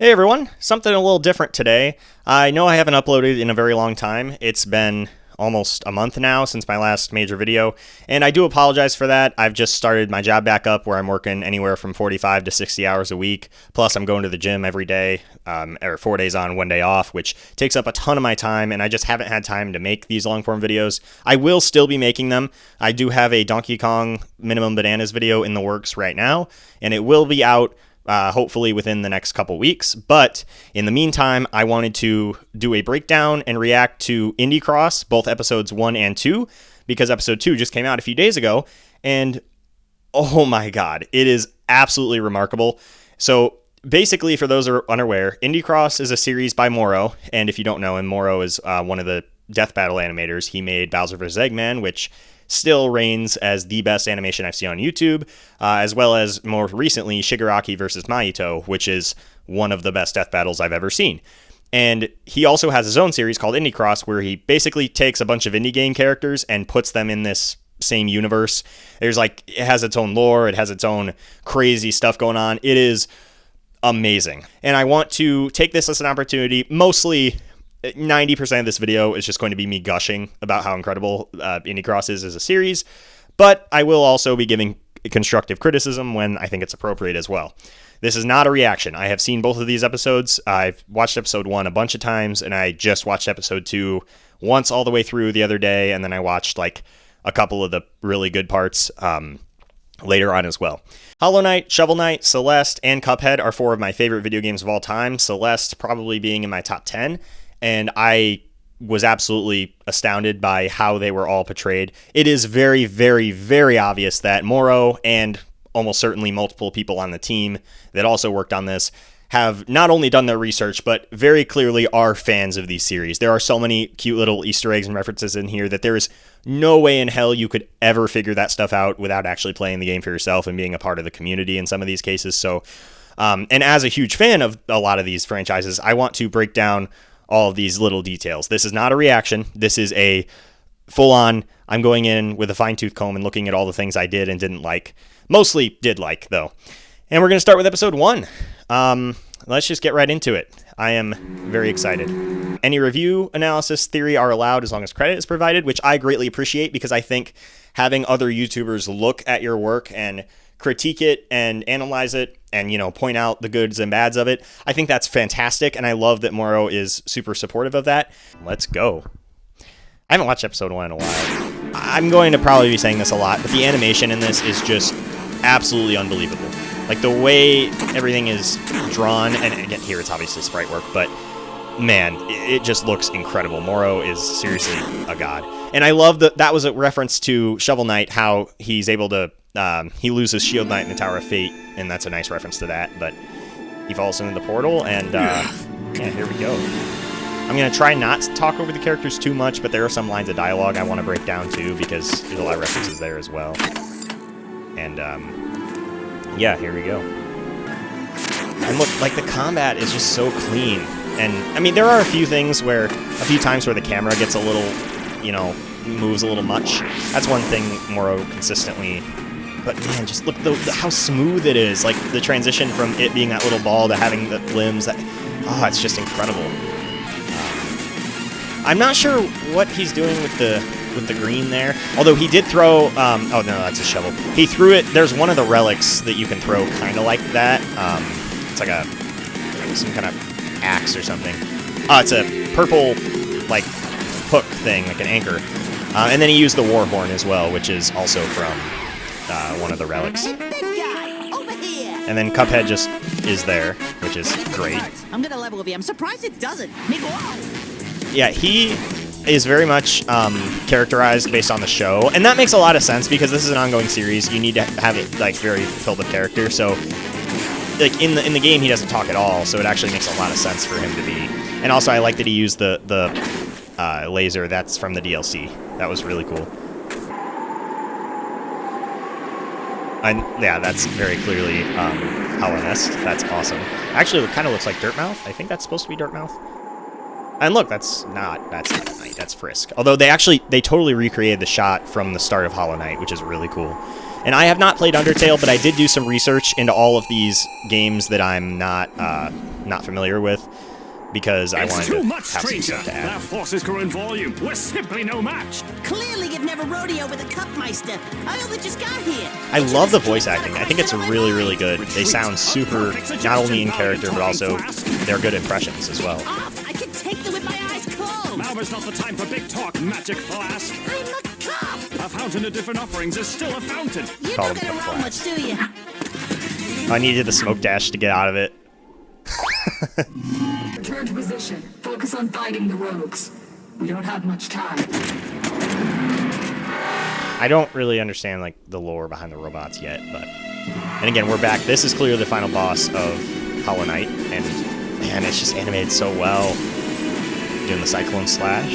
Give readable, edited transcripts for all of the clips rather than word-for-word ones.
Hey everyone, something a little different today. I know I haven't uploaded in a very long time. It's been almost a month now since my last major video, and I do apologize for that. I've just started my job back up where I'm working anywhere from 45 to 60 hours a week. Plus, I'm going to the gym every day, or 4 days on, 1 day off, which takes up a ton of my time, and I just haven't had time to make these long form videos. I will still be making them. I do have a Donkey Kong Minimum Bananas video in the works right now, and it will be out hopefully within the next couple weeks. But in the meantime, I wanted to do a breakdown and react to Indie Cross, both episodes 1 and 2, because episode 2 just came out a few days ago. And oh my God, it is absolutely remarkable. So basically, for those who are unaware, Indie Cross is a series by Moro. And if you don't know him, Moro is one of the Death Battle animators. He made Bowser vs. Eggman, which still reigns as the best animation I've seen on YouTube, as well as more recently Shigaraki versus Mahito, which is one of the best death battles I've ever seen. And he also has his own series called Indie Cross, where he basically takes a bunch of indie game characters and puts them in this same universe. It has its own lore, it has its own crazy stuff going on. It is amazing. And I want to take this as an opportunity, mostly 90% of this video is just going to be me gushing about how incredible Indie Cross is as a series, but I will also be giving constructive criticism when I think it's appropriate as well. This is not a reaction. I have seen both of these episodes. I've watched episode 1 a bunch of times, and I just watched episode 2 once all the way through the other day, and then I watched like a couple of the really good parts later on as well. Hollow Knight, Shovel Knight, Celeste, and Cuphead are 4 of my favorite video games of all time, Celeste probably being in my top 10. And I was absolutely astounded by how they were all portrayed. It is very, very, very obvious that Moro and almost certainly multiple people on the team that also worked on this have not only done their research, but very clearly are fans of these series. There are so many cute little Easter eggs and references in here that there is no way in hell you could ever figure that stuff out without actually playing the game for yourself and being a part of the community in some of these cases. So, and as a huge fan of a lot of these franchises, I want to break down all of these little details. This is not a reaction. This is a full-on, I'm going in with a fine-tooth comb and looking at all the things I did and didn't like. Mostly did like, though. And we're going to start with episode 1. Let's just get right into it. I am very excited. Any review, analysis, theory are allowed as long as credit is provided, which I greatly appreciate because I think having other YouTubers look at your work and critique it and analyze it and, point out the goods and bads of it, I think that's fantastic, and I love that Moro is super supportive of that. Let's go. I haven't watched episode 1 in a while. I'm going to probably be saying this a lot, but the animation in this is just absolutely unbelievable. Like, the way everything is drawn, and again, here it's obviously sprite work, but man, it just looks incredible. Moro is seriously a god. And I love that was a reference to Shovel Knight, how he's able to he loses Shield Knight in the Tower of Fate, and that's a nice reference to that, but he falls into the portal, and yeah, here we go. I'm going to try not to talk over the characters too much, but there are some lines of dialogue I want to break down too, because there's a lot of references there as well. And yeah, here we go. And look, like, the combat is just so clean, and I mean, there are a few times where the camera gets a little, moves a little much. That's one thing Moro consistently. But man, just look how smooth it is. Like, the transition from it being that little ball to having the limbs. It's just incredible. I'm not sure what he's doing with the green there. Although he did throw. Oh no, that's a shovel. He threw it. There's one of the relics that you can throw kind of like that. It's like some kind of axe or something. It's a purple like hook thing, like an anchor. And then he used the war horn as well, which is also from one of the relics. And then Cuphead just is there, which is great. I'm gonna level with you. I'm surprised it doesn't. Yeah, he is very much characterized based on the show, and that makes a lot of sense because this is an ongoing series. You need to have it like very filled with character. So, like in the game, he doesn't talk at all, so it actually makes a lot of sense for him to be. And also, I like that he used the laser that's from the DLC. That was really cool. And yeah, that's very clearly Hollow-esque. That's awesome. Actually, it kind of looks like Dirtmouth. I think that's supposed to be Dirtmouth. And look, that's not Knight, that's Frisk. Although they totally recreated the shot from the start of Hollow Knight, which is really cool. And I have not played Undertale, but I did do some research into all of these games that I'm not familiar with, because I wanted to have some stuff to Our add. forces grow in volume. We're simply no match. Clearly, you've never rodeoed with a Cupmeister. I only just got here. I love the voice acting. I think it's really, really good. They sound super, not only in character, but also they're good impressions as well. Off! I can take them with my eyes closed. Now is not the time for big talk, Magic Flask. I'm a cup. A fountain of different offerings is still a fountain. You Call don't them get around Cup much, do you? I needed the smoke dash to get out of it. Return to position. Focus on fighting the rogues. We don't have much time. I don't really understand like the lore behind the robots yet, but and again, we're back. This is clearly the final boss of Hollow Knight, and man, it's just animated so well. Doing the Cyclone Slash.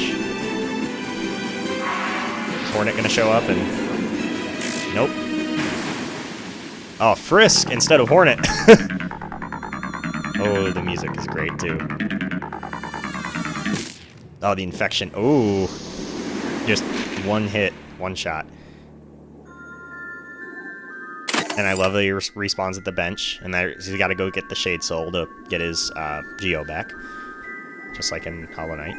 Is Hornet gonna show up? And nope. Oh, Frisk instead of Hornet. Oh, the music is great too. Oh, the infection. Oh, just one hit, one shot. And I love that he respawns at the bench, and that he's got to go get the Shade Soul to get his Geo back, just like in Hollow Knight.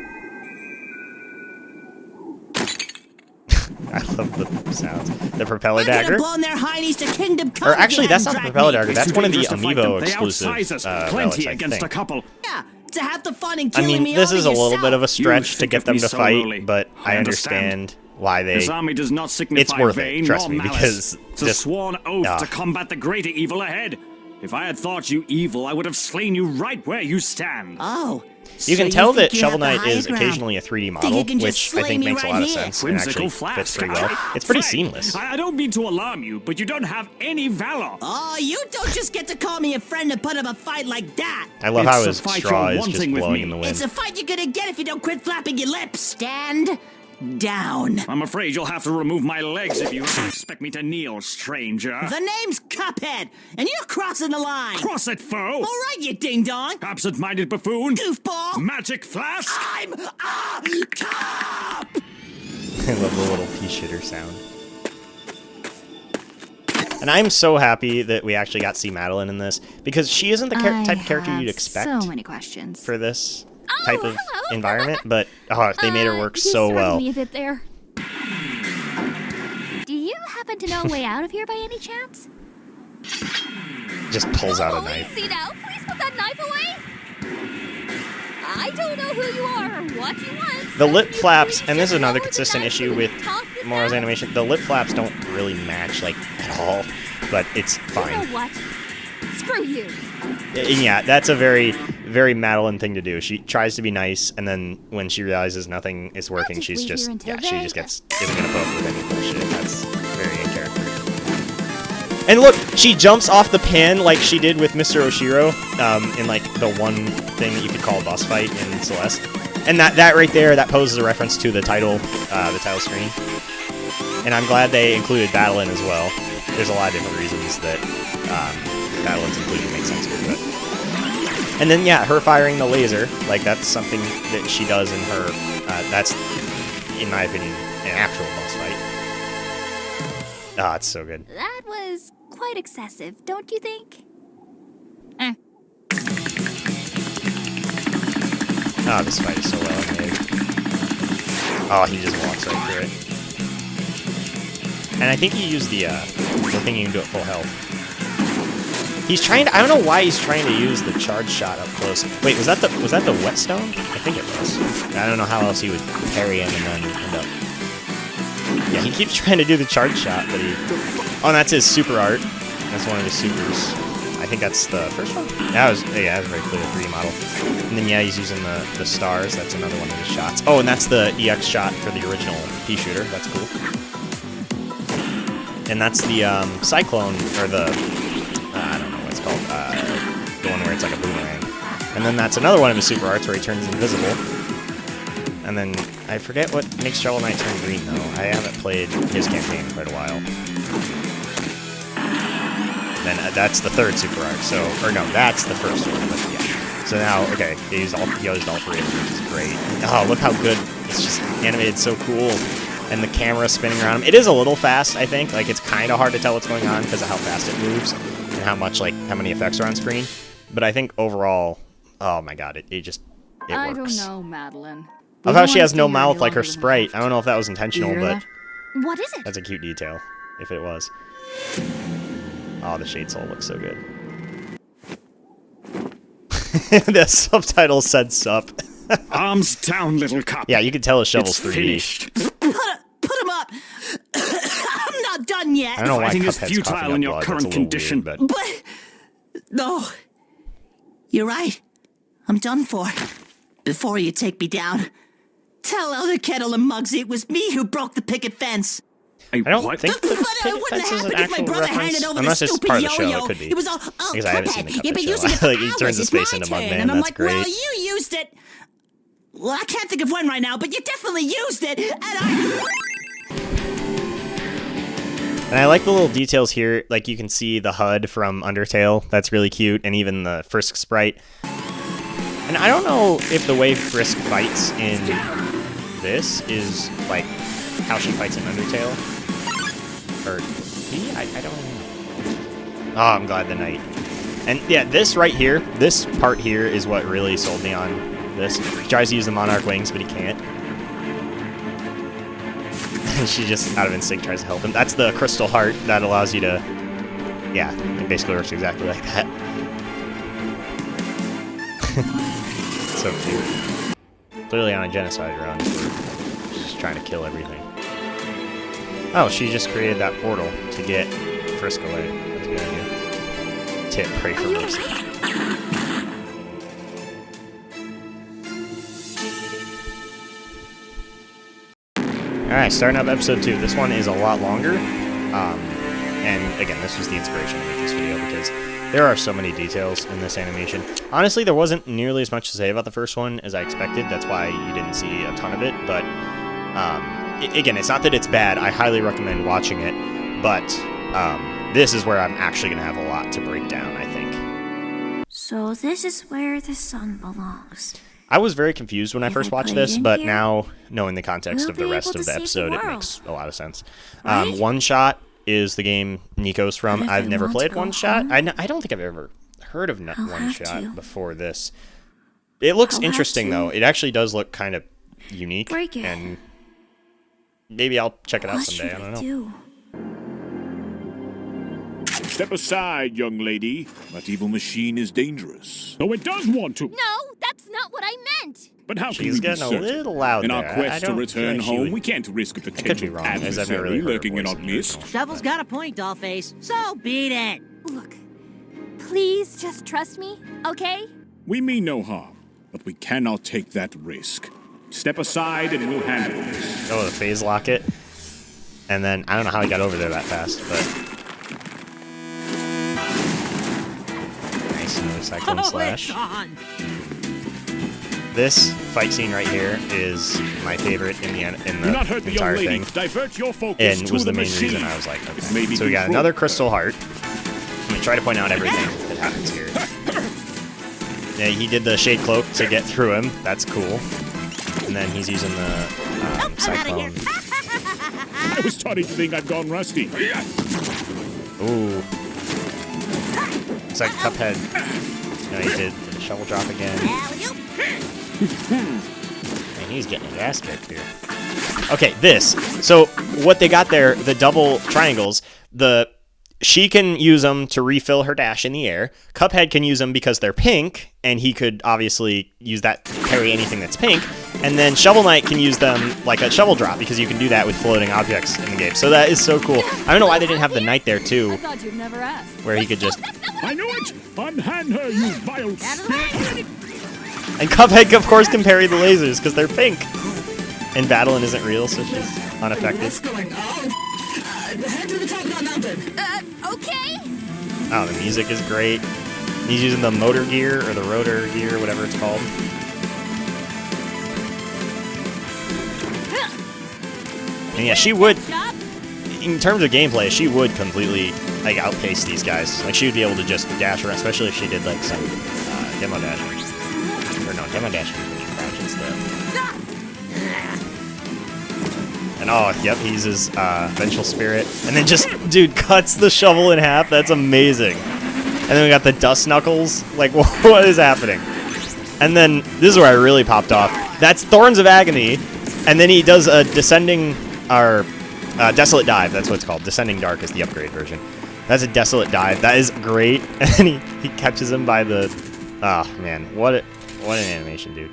I love the sounds. The Propeller I could have Dagger. blown their heinies to Kingdom Come. Or if you actually, that's not hadn't the dragged Propeller me. Dagger. That's Too one of the dangerous to fight them. Amiibo They exclusive outsize us. relics, Plenty I against a think. couple. Yeah, to have the fun in I killing mean, me this all is a little yourself. bit of a stretch to think get of them me to so fight, lowly. but I I understand. understand why they... This army does not signify It's worth it, vain trust nor me, malice. because It's a just- sworn oath Ah. to combat the greater evil ahead. If I had thought you evil, I would have slain you right where you stand. Oh. You so can tell think that you Shovel have the Knight higher is ground. occasionally a 3D Think model, you can just which I slay think me makes a right lot of here? sense and actually Whimsical fits flask. pretty well. It's pretty Frank, seamless. I don't mean to alarm you, but you don't have any valor. Oh, you don't just get to call me a friend and put up a fight like that. I love It's how a his fight straw you're is just wanting with blowing me. in the wind. It's a fight you're gonna get if you don't quit flapping your lips. Stand down. I'm afraid you'll have to remove my legs if you expect me to kneel, stranger. The name's Cuphead, and you're crossing the line. Cross it, foe! All right, you ding-dong. Absent-minded buffoon! Goofball. Magic Flask! I'm a cop. I love the little pea shitter sound. And I'm so happy that we actually got to see Madeline in this, because she isn't the type of character you'd expect So many questions. for this type of hello. environment, but they made her work You so startled well. me a bit there. Do you happen to know a way out of here by any chance? Just pulls out a Oh, knife. easy now. Please put that knife away. I don't know who you are or what you want. The so lip can you flaps, please and this is just another lower the consistent knife issue and with talk this Mora's out? animation, the lip flaps don't really match, like, at all, but it's You fine. know what? Screw you. And yeah, that's a very, very Madeline thing to do. She tries to be nice, and then when she realizes nothing is working, just she's leave just, here until yeah, she they- just isn't gonna put up with any bullshit. That's very in character. And look, she jumps off the pan like she did with Mr. Oshiro, in like the one thing that you could call a boss fight in Celeste. And that right there, that poses a reference to the title screen. And I'm glad they included Badeline as well. There's a lot of different reasons that Badeline's inclusion makes sense here, but. And then, yeah, her firing the laser, like, that's something that she does in her, that's, in my opinion, an actual boss fight. Ah, it's so good. That was quite excessive, don't you think? Eh. Ah, this fight is so well made. Oh, he just walks right through it. And I think he used the thing you can do at full health. He's trying to, I don't know why he's trying to use the charge shot up close. Wait, was that the whetstone? I think it was. I don't know how else he would parry him and then end up. Yeah, he keeps trying to do the charge shot, but he... Oh, and that's his super art. That's one of his supers. I think that's the first one? That was very clear, 3D model. And then, yeah, he's using the stars. That's another one of his shots. Oh, and that's the EX shot for the original pea shooter. That's cool. And that's the Cyclone, or the... I don't know what it's called. The one where it's like a boomerang. And then that's another one of his super arts where he turns invisible. And then, I forget what makes Shovel Knight turn green, though. I haven't played his campaign in quite a while. Then that's the third super art, so... Or no, that's the first one, but yeah. So now, okay, he used all three of them, which is great. Oh, look how good. It's just animated so cool. and the camera spinning around him. It is a little fast, I think. Like, it's kind of hard to tell what's going on because of how fast it moves and how many effects are on screen. But I think overall, oh my god, it works. I don't know, Madeline. I love how she has no mouth like her sprite. I don't know if that was intentional, but What is it? that's a cute detail, if it was. Oh, the Shade Soul looks so good. The subtitle said sup. Arms down, little cop. Yeah, you can tell his shovel's It's 3D. finished. Put him up. I'm not done yet. I don't know why Fighting is Cuphead's futile coughing in up your blood. current That's a little condition. weird, but But no, you're right. I'm done for. Before you take me down, tell Elder Kettle and Muggsy it was me who broke the picket fence. I don't What? think the But it picket wouldn't fence is an happen if my actual brother handed reference. over Unless the it's stupid part of the show, yo-yo. it could be. It was all, Because I haven't seen the Cuphead, you've been Cuphead using show. it for Like, he hours. turns his It's face my into turn. Mugman, And I'm that's like, great. well, you used it. Well, I can't think of when right now, but you definitely used it, and I... And I like the little details here. Like, you can see the HUD from Undertale. That's really cute. And even the Frisk sprite. And I don't know if the way Frisk fights in this is, like, how she fights in Undertale. Or, I don't know. Oh, I'm glad the knight. And, yeah, this right here, this part here is what really sold me on this. He tries to use the Monarch Wings, but he can't. She just, out of instinct, tries to help him. That's the crystal heart that allows you to... Yeah, it basically works exactly like that. So cute. Clearly on a genocide run. She's just trying to kill everything. Oh, she just created that portal to get Frisk away. That's a good idea. Tip, pray for mercy. Alright, starting up episode 2. This one is a lot longer. And again, this was the inspiration to make this video because there are so many details in this animation. Honestly, there wasn't nearly as much to say about the first one as I expected. That's why you didn't see a ton of it. But again, it's not that it's bad. I highly recommend watching it. But this is where I'm actually going to have a lot to break down, I think. So this is where the sun belongs. I was very confused when I If first I watched put it this, in but here, now, knowing the context we'll of the be rest able of to the save the episode, it world. makes a lot of sense. Right? One Shot is the game Nico's from. But if I've I never want played to go One Shot. home, I don't think I've ever heard of I'll One have Shot to. before this. It looks I'll have interesting, to. though. It actually does look kind of unique. Break it. And maybe I'll check it out What someday. should I don't know. do? Step aside, young lady. That evil machine is dangerous. No, it does want to. No, that's not what I meant. But how can She's we be getting a certain? little loud In there. our I quest to don't return feel like she home, would- we can't risk a could be potential wrong, as I've never really adversary heard her lurking in voice our in the midst. original. Shovel's got a point, Dollface, so beat it. Look, please just trust me, okay? We mean no harm, but we cannot take that risk. Step aside and we'll handle this. Oh, the phase locket. And then, I don't know how he got over there that fast, but... Nice, another Cyclone Slash. on. This fight scene right here is my favorite in Do not hurt the the young entire lady. thing, Divert your focus and to was the the main machine. reason I was like, It may okay. be So we got controlled. another Crystal Heart. I'm gonna try to point out everything that happens here. Yeah, he did the Shade Cloak to get through him. That's cool. And then he's using the Cyclone. I was starting to think I've gone rusty. Ooh. It's like Cuphead. No, he did the shovel drop again. And he's getting his ass kicked here. Okay, this. So what they got there, the double triangles, she can use them to refill her dash in the air. Cuphead can use them because they're pink, and he could obviously use that to parry anything that's pink. And then Shovel Knight can use them like a shovel drop, because you can do that with floating objects in the game. So that is so cool. I don't know why they didn't have the Knight there I too, thought you'd never ask. where he could just... I knew it! Unhand her, you vile spirit! And Cuphead, of course, can parry the lasers, because they're pink. And Battlein isn't real, so she's unaffected. What's going on? Head to the top of that mountain. Okay. Oh, the music is great. He's using the motor gear, or the rotor gear, whatever it's called. And yeah, she would, in terms of gameplay, she would completely, like, outpace these guys. Like, she would be able to just dash around, especially if she did, like, some demo dashing. Or no, demo dashing is when you crouch, it's the... And oh, yep, he's his vengeful spirit. And then just, dude, cuts the shovel in half. That's amazing. And then we got the dust knuckles. Like, what is happening? And then this is where I really popped off. That's Thorns of Agony. And then he does a descending, or desolate dive. That's what it's called. Descending Dark is the upgrade version. That's a desolate dive. That is great. And he catches him by the, oh man, what an animation, dude.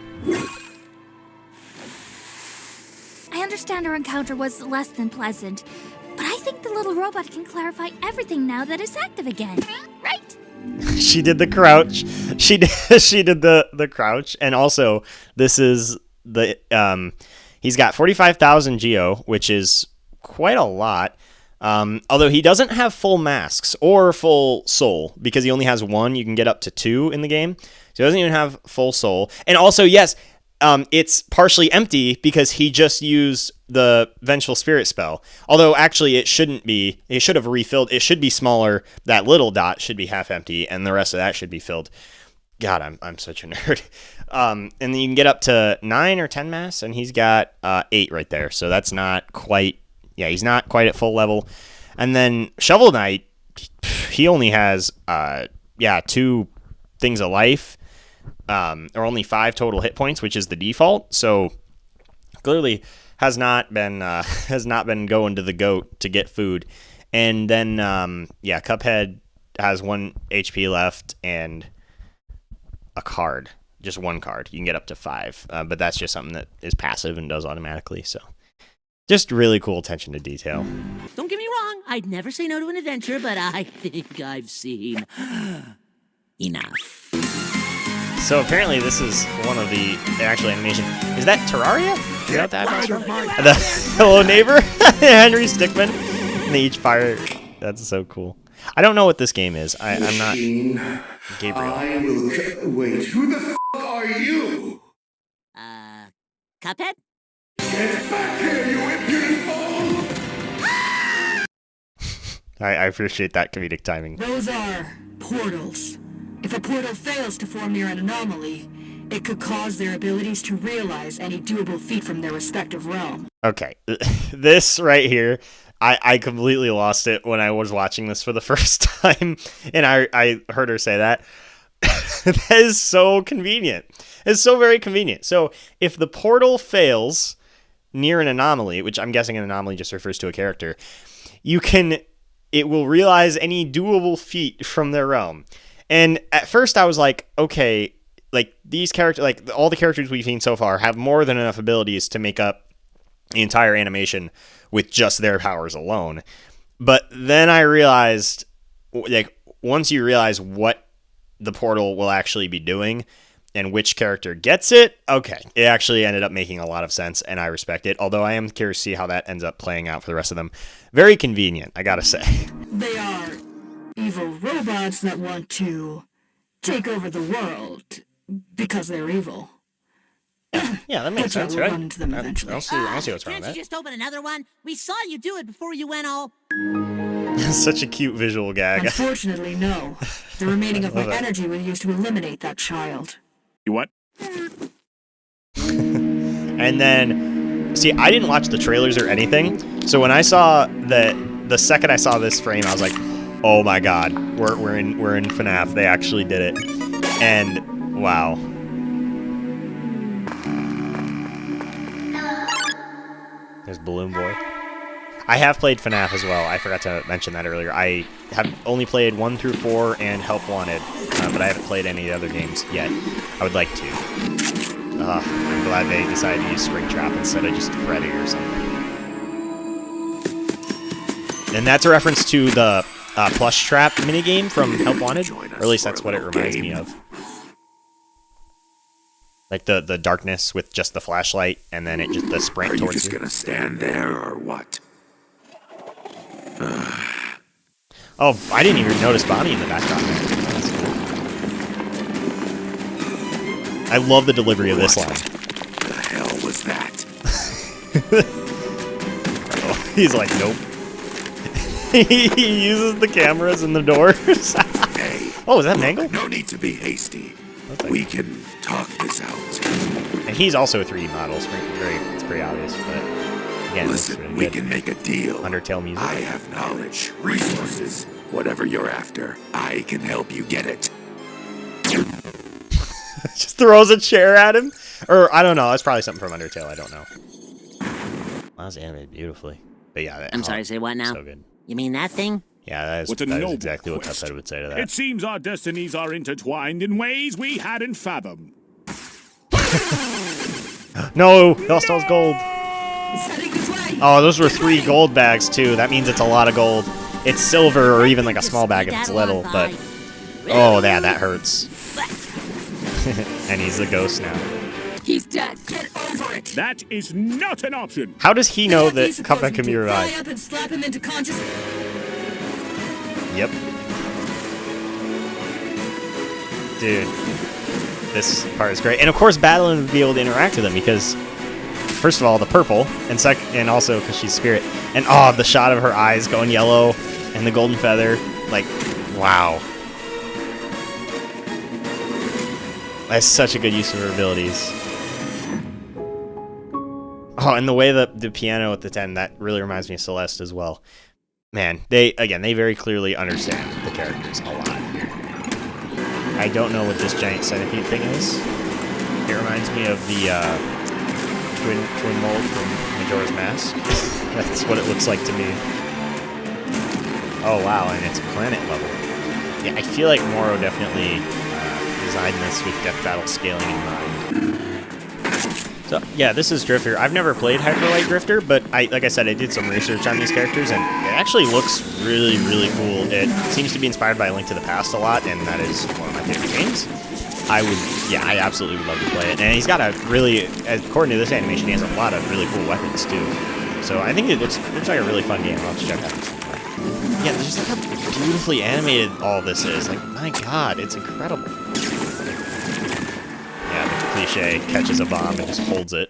I understand our encounter was less than pleasant, but I think the little robot can clarify everything now that it's active again, right? She did the crouch. She did the crouch, and also this is the he's got 45,000 geo, which is quite a lot. Although he doesn't have full masks or full soul because he only has one. You can get up to 2 in the game, so he doesn't even have full soul. And also, yes. It's partially empty because he just used the Vengeful Spirit spell. Although, actually, it shouldn't be. It should have refilled. It should be smaller. That little dot should be half empty, and the rest of that should be filled. God, I'm such a nerd. And then you can get up to 9 or 10 masks, and he's got 8 right there. So that's not quite... Yeah, he's not quite at full level. And then Shovel Knight, he only has, 2 things of life. Or only 5 total hit points, which is the default. So clearly has not been going to the goat to get food. And then Cuphead has 1 HP left and a card, just 1 card. You can get up to 5, but that's just something that is passive and does automatically. So just really cool attention to detail. Don't get me wrong, I'd never say no to an adventure, but I think I've seen enough. So apparently this is one of the actual animation. Is that Terraria? Is that that's from? The Hello Neighbor, Henry Stickmin. And they each fire. That's so cool. I don't know what this game is. I'm not Gabriel. Wait, who the f*** are you? Cuphead? Get back here, you impudent fool! I appreciate that comedic timing. Those are portals. If a portal fails to form near an anomaly, it could cause their abilities to realize any doable feat from their respective realm. Okay, this right here, I completely lost it when I was watching this for the first time, and I heard her say that. That is so convenient. It's so very convenient. So if the portal fails near an anomaly, which I'm guessing an anomaly just refers to a character, it will realize any doable feat from their realm. And at first I was like, okay, like these characters, like all the characters we've seen so far have more than enough abilities to make up the entire animation with just their powers alone. But then I realized, like, once you realize what the portal will actually be doing and which character gets it, okay, it actually ended up making a lot of sense, and I respect it. Although I am curious to see how that ends up playing out for the rest of them. Very convenient, I gotta say. They are evil robots that want to take over the world because they're evil. Yeah, that makes sense, We'll right? run into them eventually. I don't see what's wrong with Can't you that. just open another one? We saw you do it before you went all... Such a cute visual gag. Unfortunately, no. The remaining of my love it. energy was used to eliminate that child. You what? And then, see, I didn't watch the trailers or anything, so when I saw the second I saw this frame, I was like, oh my god, we're in FNAF. They actually did it. And wow. There's Balloon Boy. I have played FNAF as well. I forgot to mention that earlier. I have only played 1 through 4 and Help Wanted, but I haven't played any other games yet. I would like to. I'm glad they decided to use Springtrap instead of just Freddy or something. And that's a reference to the Plush Trap minigame from Help Wanted, or at least that's what it reminds me of. Like the darkness with just the flashlight, and then it just the sprint towards you. Are you just gonna stand there, or what? Oh, I didn't even notice Bonnie in the background. That's cool. I love the delivery of this line. The hell was that? Oh, he's like, nope. He uses the cameras and the doors. Hey. Oh, is that Mangle? No need to be hasty. Like, We can talk this out. and he's also a 3D model. It's pretty obvious, but Again, it's Listen, really we good. can make a deal. Undertale music. I have knowledge, resources, whatever you're after. I can help you get it. Just throws a chair at him. Or, I don't know. It's probably something from Undertale. I don't know. That was animated beautifully. But yeah, I'm sorry, say what now? So good. You mean that thing? Yeah, that is, What a that is noble exactly what quest. Cuphead would say to that. It seems our destinies are intertwined in ways we hadn't fathomed. No! Lost all his gold. It's heading this way. Oh, those were 3 gold bags, too. That means it's a lot of gold. It's silver or even like a small bag if it's little, but... Oh, yeah, that hurts. And he's the ghost now. He's dead. Get over it. That is not an option. How does he know What do you that suppose Cuphead we can be do, revived? fly up and slap him into consciousness? Yep. Dude, this part is great. And of course, Badeline would be able to interact with him because, first of all, the purple, and also because she's spirit. And oh, the shot of her eyes going yellow and the golden feather. Like, wow. That's such a good use of her abilities. Oh, and the way that the piano at the end, that really reminds me of Celeste as well. Man, they very clearly understand the characters a lot. I don't know what this giant centipede thing is. It reminds me of the twin mold from Majora's Mask. That's what it looks like to me. Oh wow, and it's planet level. Yeah, I feel like Moro definitely designed this with Death Battle scaling in mind. So yeah, this is Drifter. I've never played Hyper Light Drifter, but like I said, I did some research on these characters, and it actually looks really, really cool. It seems to be inspired by A Link to the Past a lot, and that is one of my favorite games. I absolutely would love to play it. And he's got a really, according to this animation, he has a lot of really cool weapons too. So I think it looks like a really fun game. I'll have to check out. Yeah, just look how beautifully animated all this is. Like, my God, it's incredible. Yeah, the cliche, catches a bomb and just holds it.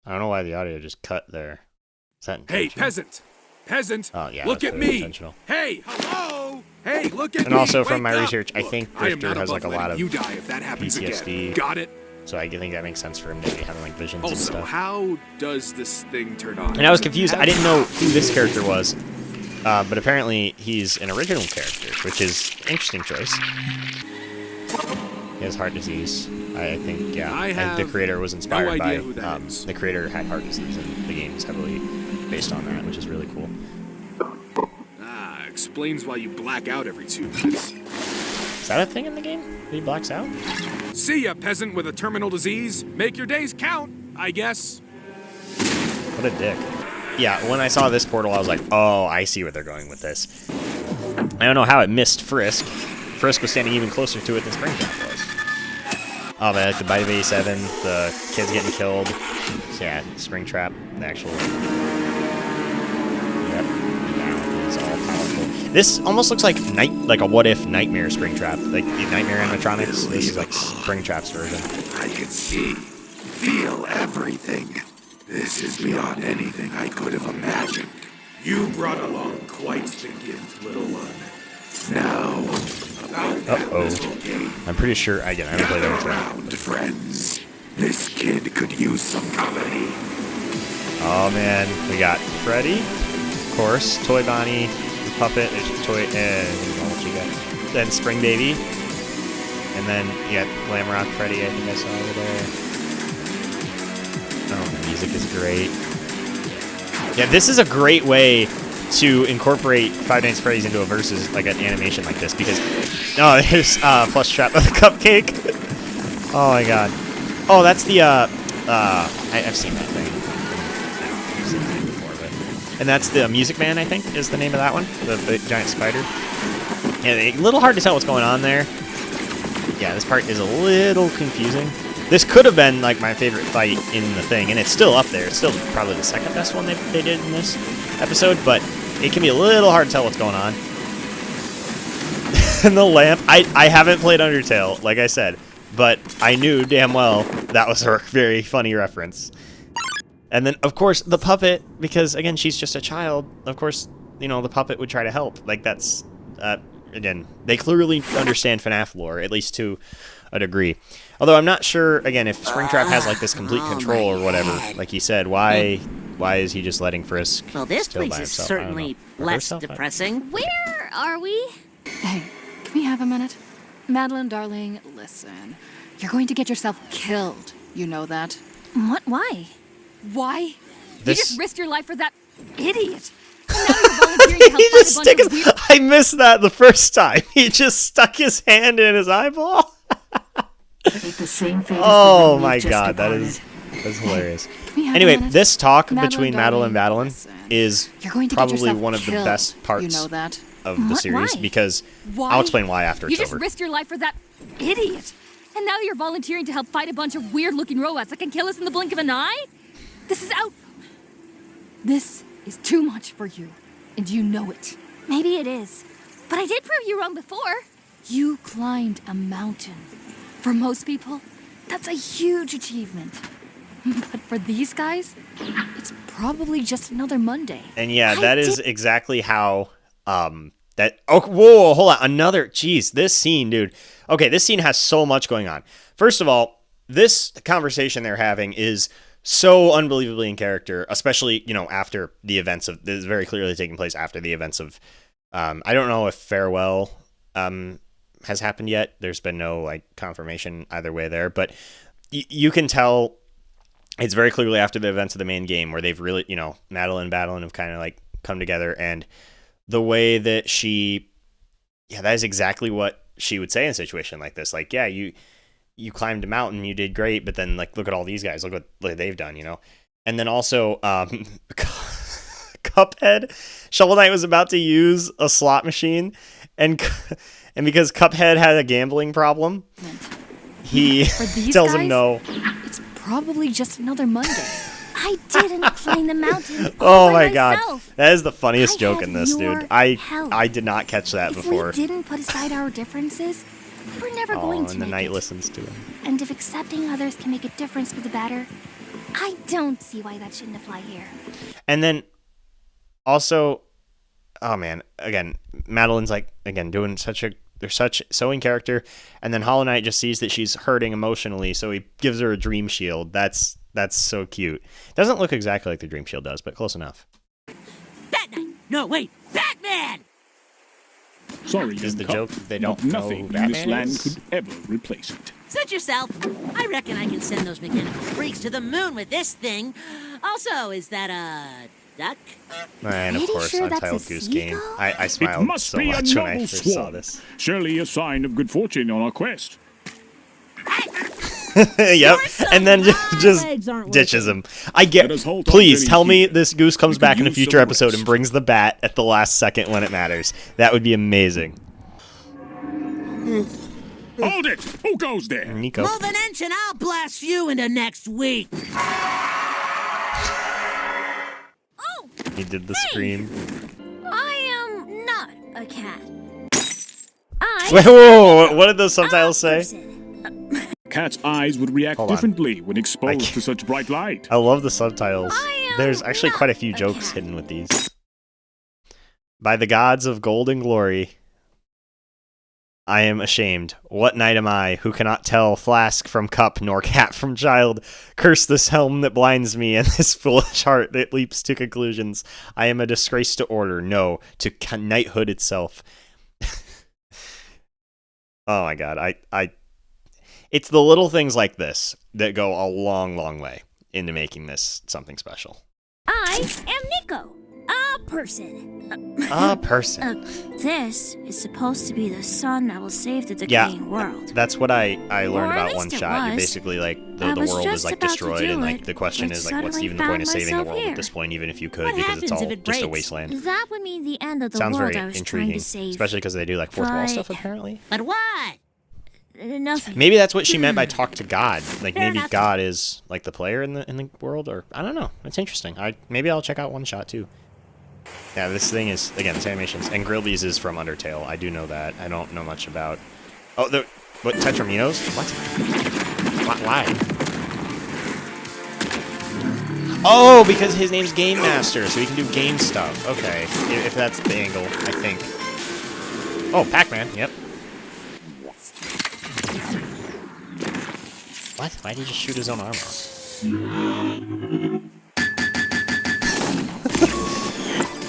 I don't know why the audio just cut there. Is that Hey, intentional? peasant! Peasant! Oh, yeah, look that's at very me! intentional. Hey, hello! Hey, look at And me! also from Wake my up! research, I think Look, I am Drifter not has like a above lot letting of you die if that happens PTSD. again. Got it? So I think that makes sense for him to be having like visions and Also, stuff. how does this thing turn on? And I was confused. I didn't know who this character was. But apparently he's an original character, which is an interesting choice. He has heart disease. I think, yeah. I I think have the creator was inspired no by... idea who that is. The creator had heart disease, and the game is heavily based on that, which is really cool. Ah, explains why you black out every 2 minutes. Is that a thing in the game? That he blacks out? See ya, peasant with a terminal disease. Make your days count, I guess. What a dick. Yeah, when I saw this portal, I was like, oh, I see where they're going with this. I don't know how it missed Frisk. Frisk was standing even closer to it than Springtrap was. Oh, man, the Bite of 87, the kids getting killed. So, yeah, Springtrap, the actual... Yep, now it's all powerful. This almost looks like a what-if Nightmare Springtrap. Like, the Nightmare animatronics, this is like Springtrap's version. I can see, feel everything. This is beyond anything I could have imagined. You brought along quite the gift, little one. Now, about that little game. I'm pretty sure, again, I haven't played Gather Overthrow. around, friends. This kid could use some company. Oh man, we got Freddy, of course, Toy Bonnie, the puppet, there's Toy, then Spring Baby, and then you got Glamrock Freddy, I think I saw over there. Oh, the music is great. Yeah, this is a great way to incorporate Five Nights at Freddy's into a versus, like an animation like this, because, oh, there's Plush Trap of the Cupcake. Oh my god. Oh, that's the, I've seen that thing. I've seen that before, but... And that's the Music Man, I think, is the name of that one. The giant spider. Yeah, a little hard to tell what's going on there. Yeah, this part is a little confusing. This could have been, like, my favorite fight in the thing, and it's still up there. It's still probably the second best one they did in this episode, but it can be a little hard to tell what's going on. And the lamp, I haven't played Undertale, like I said, but I knew damn well that was a very funny reference. And then, of course, the puppet, because, again, she's just a child, of course, you know, the puppet would try to help. Like, that's again, they clearly understand FNAF lore, at least to a degree. Although I'm not sure, again, if Springtrap has like this complete control or whatever, like he said, why is he just letting Frisk Well, this still by place is himself? I don't certainly know. Or less herself? depressing. Where are we? Hey, can we have a minute? Madeline, darling, listen. You're going to get yourself killed. You know that? What? Why? Why? This- You just risked your life for that idiot. And now you're volunteering to help He fight just a bunch stick of his, weird... I missed that the first time. He just stuck his hand in his eyeball. Take the same fate as the Oh one my you've just god, departed. that's hilarious. we have a Anyway, minute? this talk Madeline, between Madeline and darling, Madeline listen. is You're going to get probably yourself one of the killed. best parts You know that? of the series Why? because Why? I'll explain why after You it's just over. risked your life for that idiot. And now you're volunteering to help fight a bunch of weird-looking robots that can kill us in the blink of an eye? This is out. This is too much for you, and you know it. Maybe it is. But I did prove you wrong before. You climbed a mountain. For most people, that's a huge achievement. But for these guys, it's probably just another Monday. And yeah, I that is did- exactly how that oh whoa, hold on. Another jeez, this scene, dude. Okay, this scene has so much going on. First of all, this conversation they're having is so unbelievably in character, especially, you know, after the events of this is very clearly taking place after the events of I don't know if Farewell has happened yet. There's been no like confirmation either way there, but you can tell it's very clearly after the events of the main game where they've really, you know, Madeline and Madeline have kind of like come together, and the way that that is exactly what she would say in a situation like this. Like, yeah, you climbed a mountain, you did great, but then like, look at all these guys, look what they've done, you know? And then also, Cuphead, Shovel Knight was about to use a slot machine, and because Cuphead had a gambling problem, he For these tells guys, him no. It's probably just another Monday. I didn't climb the mountain. Oh all by my god, myself. that is the funniest I joke have in this, your dude. help. I did not catch that If before. we didn't put aside our differences, we were never Oh, going to and the make knight it. listens to him. And if accepting others can make a difference for the better, I don't see why that shouldn't apply here. And then also, oh man, again, Madeline's like again doing so in character, and then Hollow Knight just sees that she's hurting emotionally, so he gives her a dream shield. That's so cute. Doesn't look exactly like the dream shield does, but close enough. Bat Knight! No, wait! Batman! Sorry, Is the Young joke Cub, they don't but know nothing who in this Batman land is? could ever replace it. Suit yourself. I reckon I can send those mechanical freaks to the moon with this thing. Also, is that a duck? And of Pretty course, sure that's a Untitled Goose Game. seagull? I It smiled must so be a much when I noble first saw swan. this. Surely a sign of good fortune on our quest. Yep, and then just legs aren't ditches working. him. I get. Let us hold on Please to tell me anything. this goose comes We could back in a use future some episode and rest. brings the bat at the last second when it matters. That would be amazing. Hold it! Who goes there? Nico. Move an inch and I'll blast you into next week. Oh, He did the scream. I am not a cat. I Wait, whoa, what did those am a subtitles say? person. Cat's eyes would react Hold on. differently when exposed can't- to such bright light. I love the subtitles. I am There's actually not quite a few a jokes cat. hidden with these. By the gods of gold and glory, I am ashamed. What knight am I, who cannot tell flask from cup nor cat from child? Curse this helm that blinds me and this foolish heart that leaps to conclusions. I am a disgrace to order, no, to knighthood itself. Oh my god, it's the little things like this that go a long, long way into making this something special. I am Nico, a person. A person. This is supposed to be the sun that will save the decaying world. That's what I Or learned at about least one it shot. You're was. basically like I the was world is just like about to destroyed, do and like it, the question but is like, what's suddenly even the point of found saving the myself world here. at this point, even if you could, What because it's happens all if it just a breaks? wasteland. That would mean the end of the Sounds world very I was trying intriguing, to save. especially because they do like fourth wall But- stuff apparently. But what? Nothing. Maybe that's what she meant by talk to God. Like Fair maybe enough. God is like the player in the world, or I don't know. It's interesting. Maybe I'll check out one shot too. Yeah, this thing is again this animations, and Grillby's is from Undertale. I do know that. I don't know much about. Oh, what Tetraminos? What? Why? Oh, because his name's Game Master, so he can do game stuff. Okay, if that's the angle, I think. Oh, Pac-Man. Yep. What? Why did he just shoot his own arm off?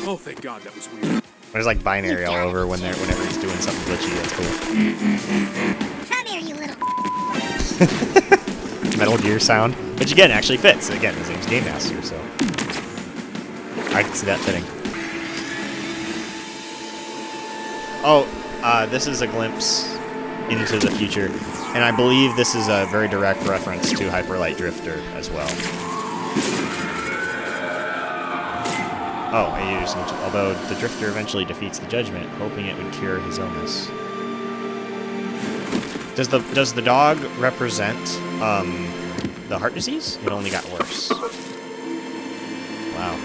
Oh, thank God, that was weird. There's like binary all over whenever he's doing something glitchy. That's cool. Come here, you little. Metal Gear sound, which again actually fits. Again, his name's Game Master, so I can see that fitting. Oh, this is a glimpse into the future, and I believe this is a very direct reference to Hyper Light Drifter as well. Oh, I used him to, although the Drifter eventually defeats the Judgment, hoping it would cure his illness. Does the dog represent the heart disease? It only got worse. Wow.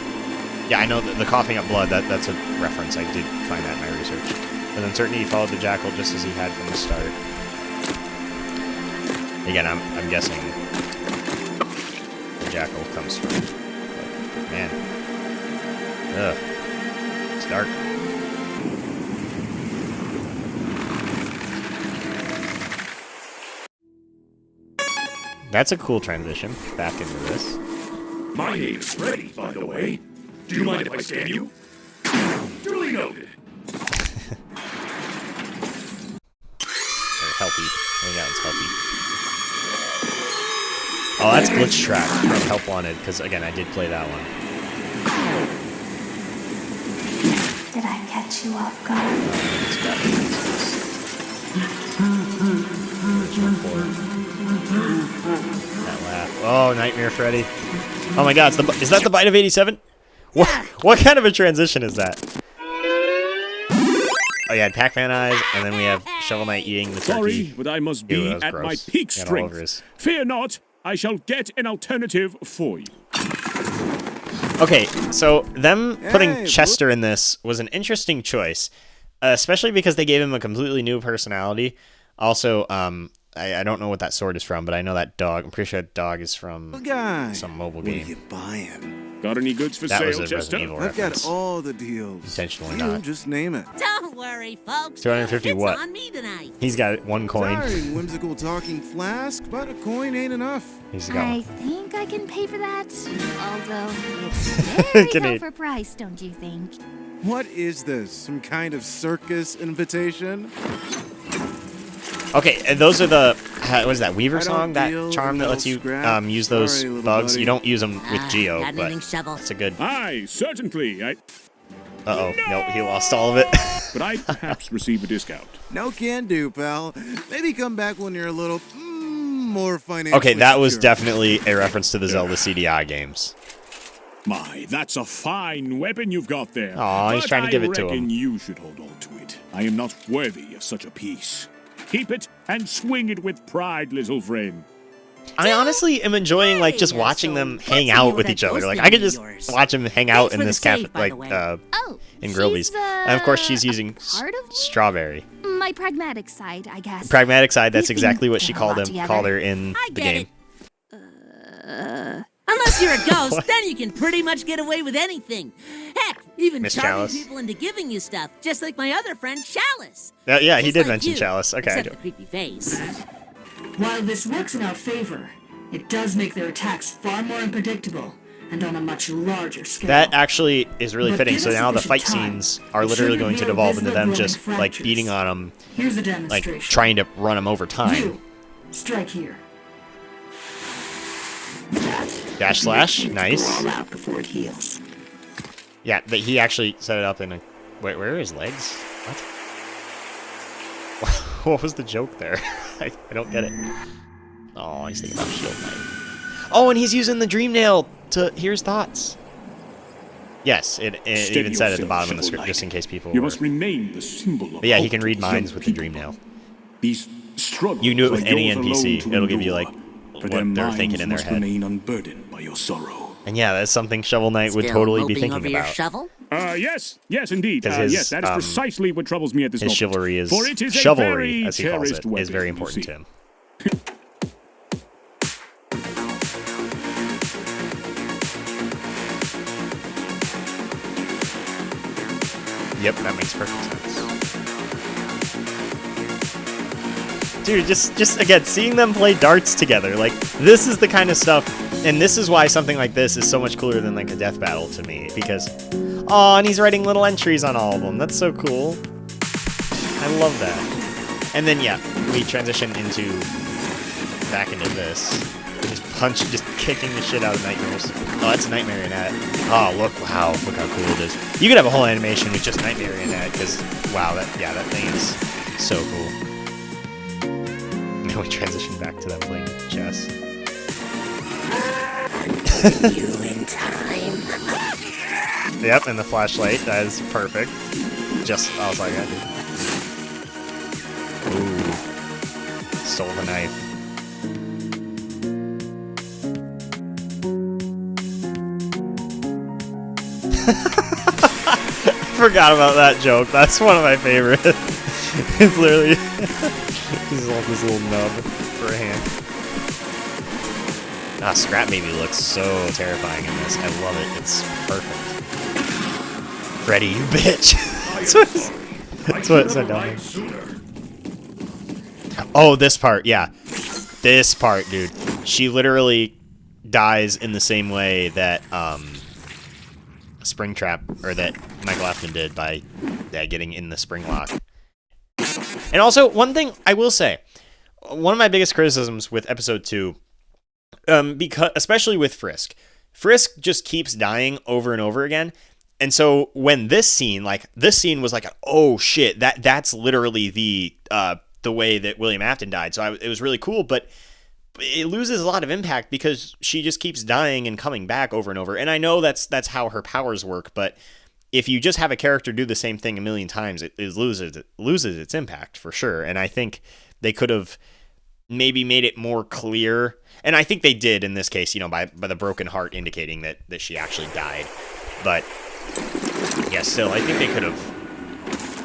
Yeah, I know the coughing up blood. That's a reference. I did find that in my research. With uncertainty, he followed the jackal just as he had from the start. Again, I'm guessing the jackal comes from. But, man. Ugh. It's dark. That's a cool transition back into this. My name's Freddy, by the way. Do you mind if I scan you? Duly noted. Or Helpy. Oh yeah, it's Helpy. Oh, that's Glitch Track from Help Wanted, because again, I did play that one. Did I catch you off guard? It's got that laugh. Oh, Nightmare Freddy. Oh my God, is that the Bite of 87? What kind of a transition is that? Oh yeah, Pac-Man eyes, and then we have Shovel Knight eating the turkey. Sorry, but I must be Ew, that was at my gross. peak Got all over strength. his- Fear not, I shall get an alternative for you. Okay, so them putting Chester in this was an interesting choice, especially because they gave him a completely new personality. Also, I don't know what that sword is from, but I know that dog. I'm pretty sure that dog is from some mobile game. What are you buying? Got any goods for That was sale, a Chester? Resident Evil I've reference. got all the deals. Intentionally You not. just name it. Don't worry, folks. 250 it's what? on me tonight. He's got one coin. Sorry, whimsical talking flask, but a coin ain't enough. He's got I one. think I can pay for that. Although it's very Can low he- for price, don't you think? What is this? Some kind of circus invitation? Okay, and those are the what is that Weaver I don't song? That deal charm in that lets you little scrap. use those Sorry, little bugs. buddy. You don't use them with Geo, got anything, but Shovel? it's a good. Aye, certainly. Uh-oh, nope, he lost all of it. But I perhaps receive a discount. No can do, pal. Maybe come back when you're a little more financially Okay, that was secure. definitely a reference to the Zelda CDI games. My, that's a fine weapon you've got there. Aw, he's But trying to give it to I reckon him. you should hold on to it. I am not worthy of such a piece. Keep it and swing it with pride, little friend. I honestly am enjoying like just watching them hang out with each other. Like I could just watch them hang out in this cafe, like Oh, in Grillby's. And of course, she's using part of me? Strawberry. My pragmatic side, I guess. Pragmatic side. That's We exactly can what she get a lot called together. her in I the get game. Unless you're a ghost, then you can pretty much get away with anything. Heck, even Miss charming Chalice? people into giving you stuff, just like my other friend Chalice. Yeah, he Just did like mention you, Chalice. Okay, I except do. the creepy face. While this works in our favor, it does make their attacks far more unpredictable and on a much larger scale. That actually is really But fitting. give So us now the sufficient fight time. scenes are It literally should going to reveal devolve into them visible just glowing like fractures. beating on them, Here's a like demonstration. trying to run them over time. You, strike here. Dash slash, nice. All out before it heals. Yeah, but he actually set it up in a. Wait, where are his legs? What? What was the joke there? I don't get it. Oh, he's thinking about Shield Knight. Oh, and he's using the Dream Nail to hear his thoughts. Yes, it Steady even said at the yourself, bottom of the Shovel script, Knight. just in case people You were. must remain the symbol of But yeah, he hope can to read the minds young with the people. Dream Nail. These struggles You knew it are with any yours NPC. alone to It'll give you, endure, like, but what their they're thinking minds in their must head. remain unburdened by your sorrow. And yeah, that's something Shovel Knight would Still totally be moping thinking over your about. shovel? Yes, indeed. 'Cause his, Yes, that is precisely what troubles me at this His moment. chivalry is, For it is a chivalry, very as he calls cherished it, is weapon, very you important see. to him. Yep, that makes perfect sense. Dude, just again, seeing them play darts together, like, this is the kind of stuff, and this is why something like this is so much cooler than, like, a death battle to me, because, oh, and he's writing little entries on all of them. That's so cool. I love that. And then, yeah, we transition back into this. Just kicking the shit out of Nightmares. Oh, that's Night Marionette. Oh, look how cool it is. You could have a whole animation with just Night Marionette, because, wow, that thing is so cool. And then we transition back to them playing chess. You in time. Yep, and the flashlight, that is perfect. I was like, I did. Ooh. Stole the knife. Forgot about that joke. That's one of my favorites. It's literally this little nub for a hand. Ah, Scrap Baby looks so terrifying in this. I love it. It's perfect. Freddy, you bitch. That's what it said down there. Oh, this part, yeah. This part, dude. She literally dies in the same way that Springtrap, or that Michael Afton did by getting in the spring lock. And also, one thing I will say, one of my biggest criticisms with episode 2, because especially with Frisk just keeps dying over and over again. And so when this scene was like, oh shit, that's literally the way that William Afton died. So it was really cool, but it loses a lot of impact because she just keeps dying and coming back over and over. And I know that's how her powers work, but if you just have a character do the same thing a million times, it loses its impact for sure. And I think they could have maybe made it more clear. And I think they did in this case, by the broken heart indicating that she actually died. But yeah, still, I think they could have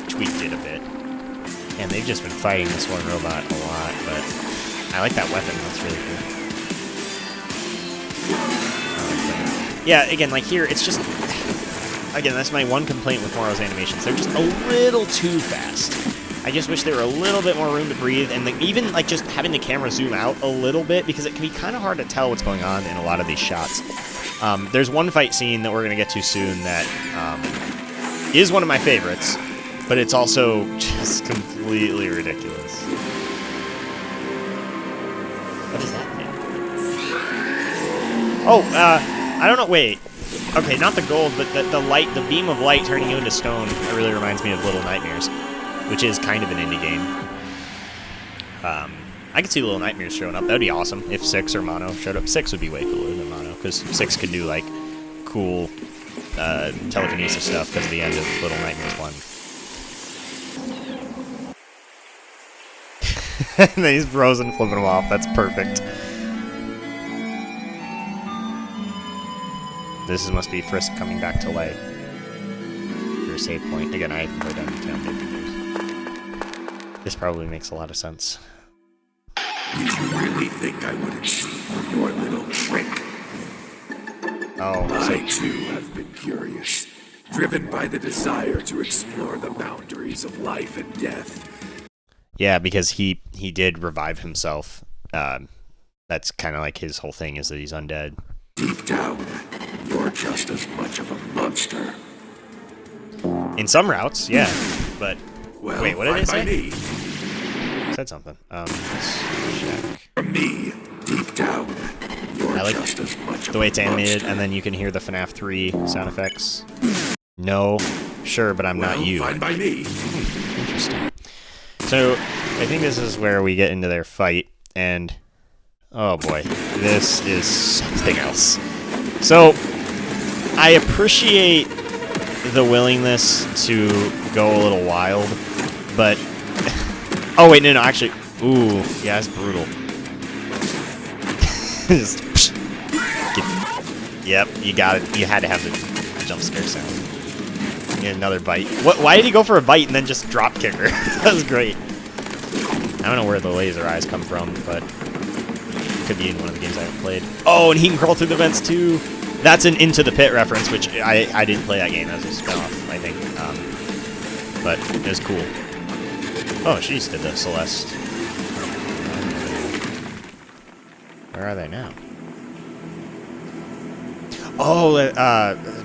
tweaked it a bit. And they've just been fighting this one robot a lot, but I like that weapon. That's really cool. Yeah, again, like here, it's just... Again, that's my one complaint with Moro's animations. They're just a little too fast. I just wish there were a little bit more room to breathe, and even like just having the camera zoom out a little bit, because it can be kind of hard to tell what's going on in a lot of these shots. There's one fight scene that we're going to get to soon that is one of my favorites, but it's also just completely ridiculous. What is that thing? Oh, I don't know. Wait. Okay, not the gold, but the light, the beam of light turning you into stone. It really reminds me of Little Nightmares, which is kind of an indie game. I could see Little Nightmares showing up. That would be awesome if Six or Mono showed up. Six would be way cooler than Mono, because Six could do like cool telekinesis stuff because of the end of Little Nightmares 1. And then he's frozen, flipping him off. That's perfect. This must be Frisk coming back to life. Your save point. Again, I haven't played Undertale in years. This probably makes a lot of sense. Did you really think I wouldn't see through your little trick? Oh, I too have been curious, driven by the desire to explore the boundaries of life and death. Yeah, because he did revive himself. That's kind of like his whole thing, is that he's undead. Deep down, you're just as much of a monster. In some routes, yeah. But well, wait, what did it say? Me. Said something. Let's check. For me, deep down, you're I like just as much the way it's animated, and then you can hear the FNAF 3 sound effects. No, sure, but I'm not you. Fine by me. Interesting. So I think this is where we get into their fight, and oh boy, this is something else. So I appreciate the willingness to go a little wild, but oh wait, no, actually, ooh, yeah, it's brutal. Just, yep, you got it. You had to have the jump scare sound. Get another bite. What? Why did he go for a bite and then just drop kick her? That was great. I don't know where the laser eyes come from, but it could be in one of the games I haven't played. Oh, and he can crawl through the vents too. That's an Into the Pit reference, which I didn't play that game. That was a spinoff, I think. But it was cool. Oh, she just did the Celeste. Where are they now? Oh,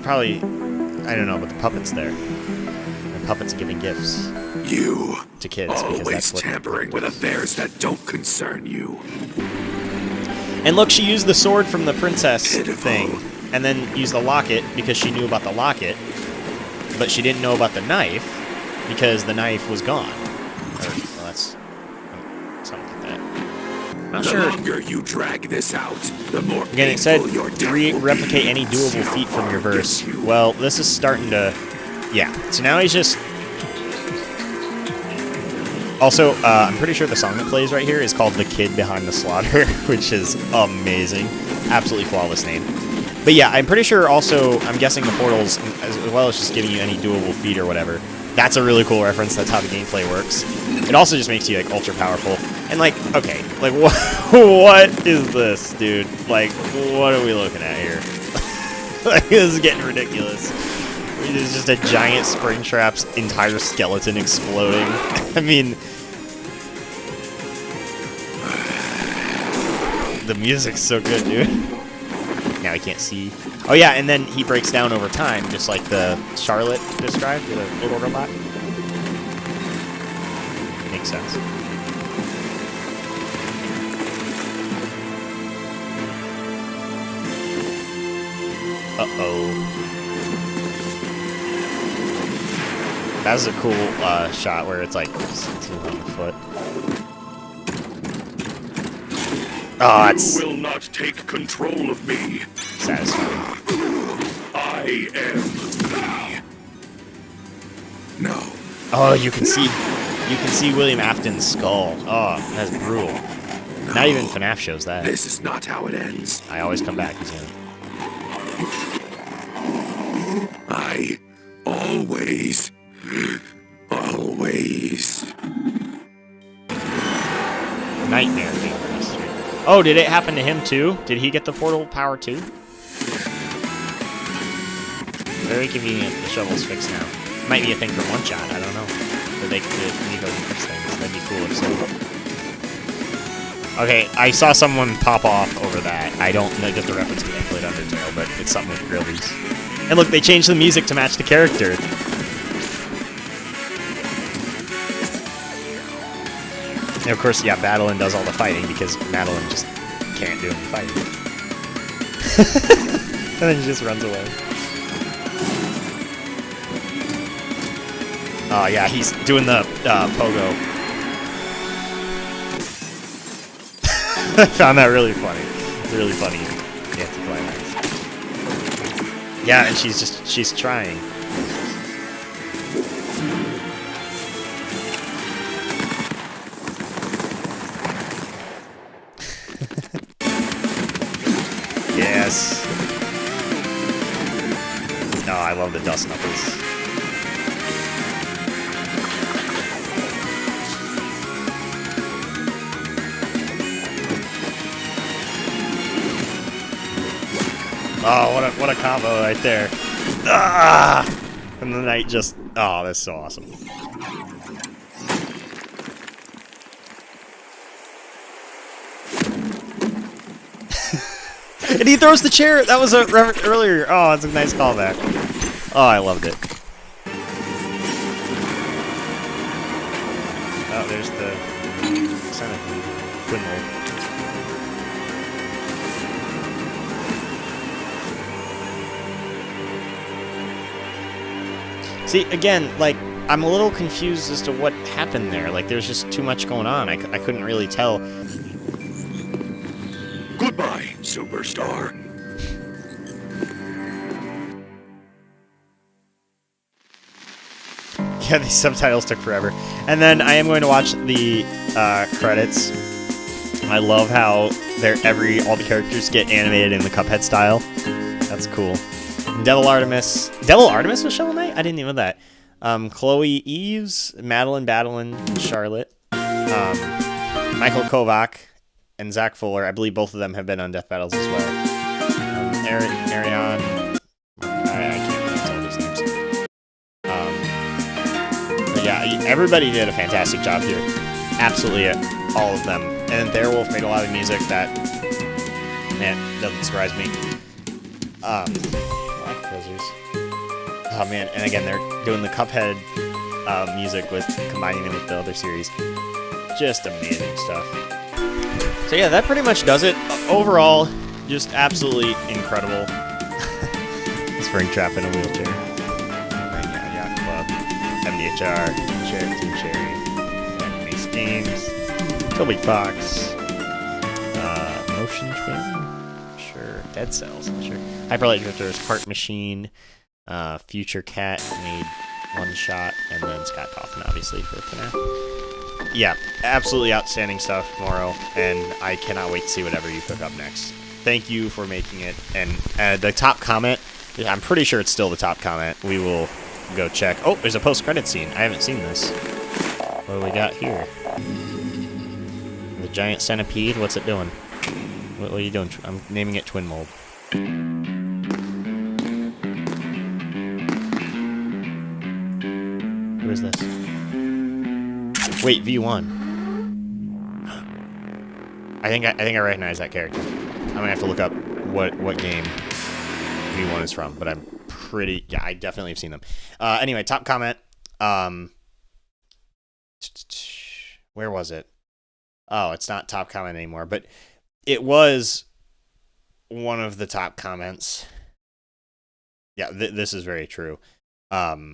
probably, I don't know, but the puppet's there. The puppet's giving gifts. You to kids because always that's what tampering with affairs that don't concern you. And look, she used the sword from the princess Pitiful. thing, and then used the locket because she knew about the locket, but she didn't know about the knife because the knife was gone. Or, well, that's something like that. I'm not The sure. longer you drag this out, the more Again, it said painful your death will replicate be. any doable See how feat from far your it verse. gets you. Well, this is starting to, yeah. So now he's just. Also, I'm pretty sure the song that plays right here is called "The Kid Behind the Slaughter," which is amazing, absolutely flawless name. But yeah, I'm pretty sure. Also, I'm guessing the portals, as well as just giving you any doable feat or whatever. That's a really cool reference. That's how the gameplay works. It also just makes you like ultra powerful. And like, okay, like what is this, dude? Like, what are we looking at here? Like, this is getting ridiculous. It's just a giant Springtrap's entire skeleton exploding. I mean, the music's so good, dude. Now I can't see. Oh yeah, and then he breaks down over time, just like the Charlotte described, the little robot. Makes sense. Uh-oh. That's a cool shot where it's like it's on the foot. Oh, it's You will not take control of me. satisfying. I am me. No. Oh, you can see William Afton's skull. Oh, that's brutal. Not even FNAF shows that. This is not how it ends. I always come back. He's gonna. I always. Nightmare Game Mystery. Oh, did it happen to him too? Did he get the portal power too? Very convenient. The shovel's fixed now. Might be a thing from One Shot. I don't know. But they could leave those fix things. That'd be cool if so. Okay, I saw someone pop off over that. I don't know just the reference because I played Undertale, but it's something with grillies. And look, they changed the music to match the character. And of course, yeah, Madeline does all the fighting because Madeline just can't do any fighting. And then she just runs away. Oh yeah, he's doing the pogo. I found that really funny. It's really funny anticlimax. Yeah, and she's trying. Yes. No, I love the Dust Knuckles. Oh, what a combo right there. Ah! And the knight just... Oh, that's so awesome. And he throws the chair! That was earlier. Oh, it's a nice callback. Oh, I loved it. Oh, there's the centipede. Quinley. See, again, like, I'm a little confused as to what happened there. Like, there's just too much going on. I couldn't really tell. Goodbye, superstar. Yeah, these subtitles took forever. And then I am going to watch the credits. I love how all the characters get animated in the Cuphead style. That's cool. Devil Artemis was Shovel Knight? I didn't even know that. Chloe Eves, Madeline Charlotte, Michael Kovac, and Zach Fuller. I believe both of them have been on Death Battles as well. Ariane, I can't pronounce all these names. But yeah, everybody did a fantastic job here. Absolutely all of them. And Beowulf made a lot of music that Man, doesn't surprise me. Oh man, and again, they're doing the Cuphead music with combining it with the other series. Just amazing stuff. So yeah, that pretty much does it. Overall, just absolutely incredible. Springtrap in a wheelchair. Yacht Club, MDHR, Team Cherry, Mace Games, Toby Fox, Motion Twin, sure, Dead Cells, sure, Hyperlight Drifters, Part Machine, Future Cat made One Shot, and then Scott Kaufman, obviously, for FNAF. Yeah, absolutely outstanding stuff, Moro, and I cannot wait to see whatever you cook up next. Thank you for making it, and the top comment, I'm pretty sure it's still the top comment. We will go check. Oh, there's a post-credit scene. I haven't seen this. What do we got here? The giant centipede, what's it doing? What are you doing? I'm naming it Twin Mold. Who is this? Wait, V1. I think I recognize that character. I'm gonna have to look up what game V1 is from, but I'm pretty... Yeah, I definitely have seen them. Anyway, top comment. Where was it? Oh, it's not top comment anymore, but it was one of the top comments. Yeah, this is very true. All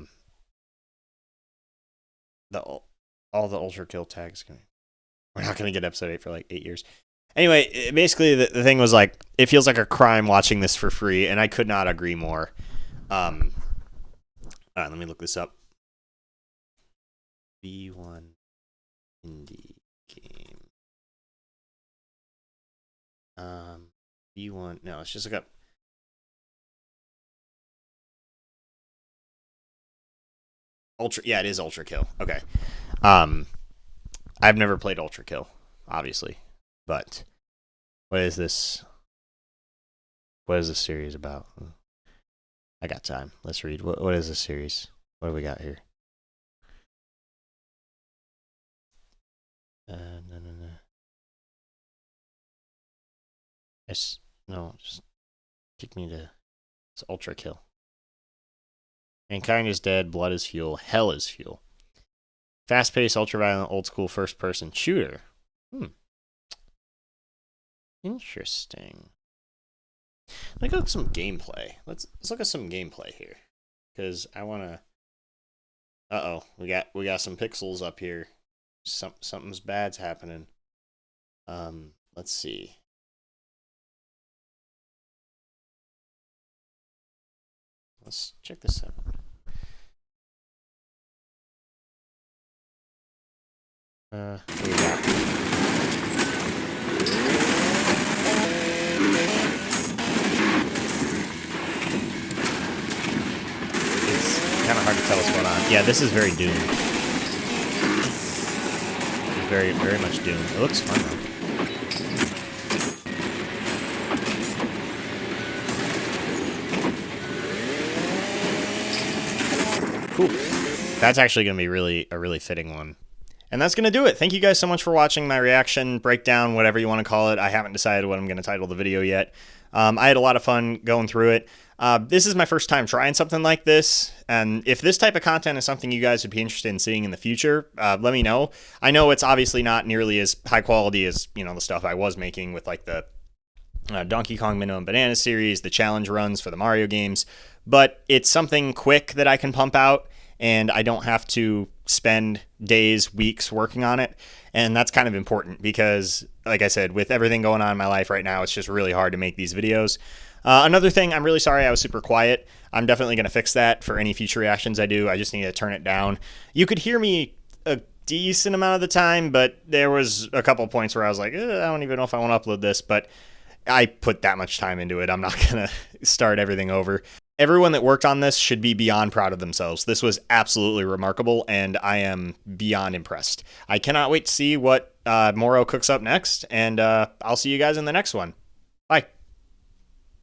the Ultra Kill tags. We're not going to get episode 8 for like 8 years. Anyway, basically the thing was like, it feels like a crime watching this for free, and I could not agree more. All right, let me look this up. V1 indie game. V1, no, let's just look up. Yeah, it is Ultra Kill. Okay. I've never played Ultra Kill, obviously, but what is this? What is this series about? I got time. Let's read. What is this series? What do we got here? No. Just kick me to... It's Ultra Kill. Mankind is dead, blood is fuel, hell is fuel. Fast-paced, ultra-violent, old-school first-person shooter. Interesting. Let's look at some gameplay. Let's look at some gameplay here, because I want to... Uh-oh, we got some pixels up here. Something's bad's happening. Let's see. Let's check this out. What do we got? It's kind of hard to tell what's going on. Yeah, this is very Doom. Very, very much Doom. It looks fun though. Cool. That's actually going to be a really fitting one. And that's going to do it. Thank you guys so much for watching my reaction, breakdown, whatever you want to call it. I haven't decided what I'm going to title the video yet. I had a lot of fun going through it. This is my first time trying something like this. And if this type of content is something you guys would be interested in seeing in the future, let me know. I know it's obviously not nearly as high quality as, the stuff I was making with like the Donkey Kong Minimum Banana series, the challenge runs for the Mario games. But it's something quick that I can pump out, and I don't have to spend days, weeks working on it. And that's kind of important because, like I said, with everything going on in my life right now, it's just really hard to make these videos. Another thing, I'm really sorry I was super quiet. I'm definitely going to fix that for any future reactions I do. I just need to turn it down. You could hear me a decent amount of the time, but there was a couple points where I was like, I don't even know if I want to upload this, but I put that much time into it. I'm not going to start everything over. Everyone that worked on this should be beyond proud of themselves. This was absolutely remarkable, and I am beyond impressed. I cannot wait to see what Moro cooks up next, and I'll see you guys in the next one. Bye.